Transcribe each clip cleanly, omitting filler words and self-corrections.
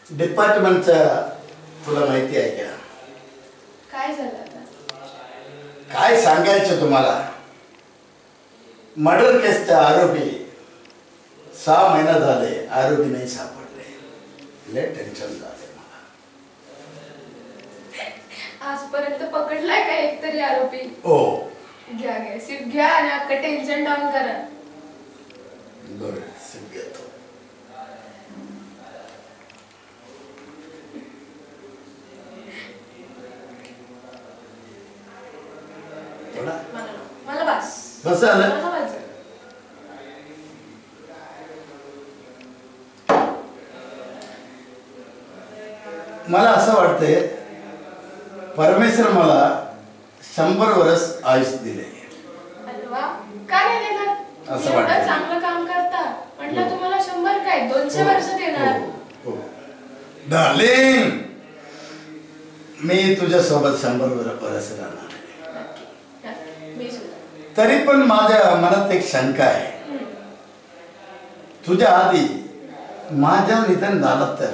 डिपार्टमेंटचा तुला माहिती आहे का? काय झालं आता? काय सांगायचं तुम्हाला? मर्डर केसचा आरोपी 6 महिना झाले आरोपी नाही सापडले. लय टेन्शन झाले मला. आजपर्यंत पकडलाय का एकतरी आरोपी? हो. घ्या घ्या सिप घ्या आणि अख्खं टेन्शन डाऊन करा. बरं सिप घेतो. मला बस बस झालं. मला असं वाटतंय परमेश्वर मला 100 वर्ष आयुष्य दिले. का नाही देणार? असं वाटतं. चांगलं काम करता म्हटलं तुम्हाला 100 काय 200 वर्ष देणार. डार्लिंग, मी तुझ्या सोबत 100 वर्ष राहणार. तरी पण माझ्या मनात एक शंका आहे. तुझ्या आधी माझ्या निधन झालं तर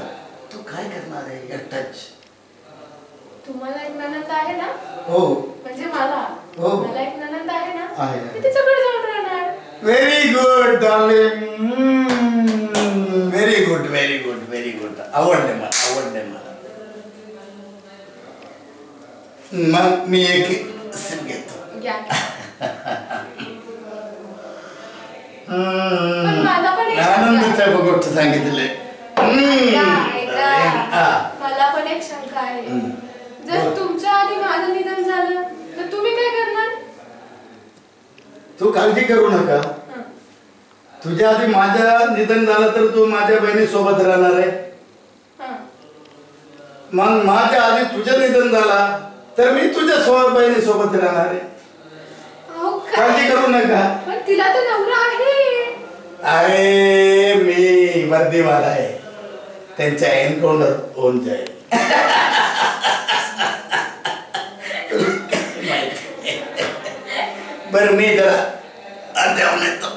तू काय करणार आहे एकटाच? तुम्हाला एक नणंद आहे ना? हो. म्हणजे मला मला एक नणंद आहे ना? आहे. मी तिच्याकडे जाऊन राहणार. Very good darling. Very good very good very good. आवडले मला. मग मी एक सिप घेतो. घ्या. आनंदाच्या गोष्ट सांगितले. मला पण एक शंका आहे. जर तुमच्या आधी माझं निधन झालं तर तुम्ही काय करणार? तू काळजी करू नका. तुझ्या आधी माझं निधन झालं तर तू माझ्या बहिणी सोबत राहणार आहे. मग माझ्या आधी तुझं निधन झाला तर मी तुझ्या बहिणी सोबत राहणार आहे. काळजी करू नका. पण तिला तर नवरा आहे. अरे मी वर्दीवाला आहे. त्यांच्या एन्काउंटर होऊन जाईल. बरं मी जरा अध्यावून येतो.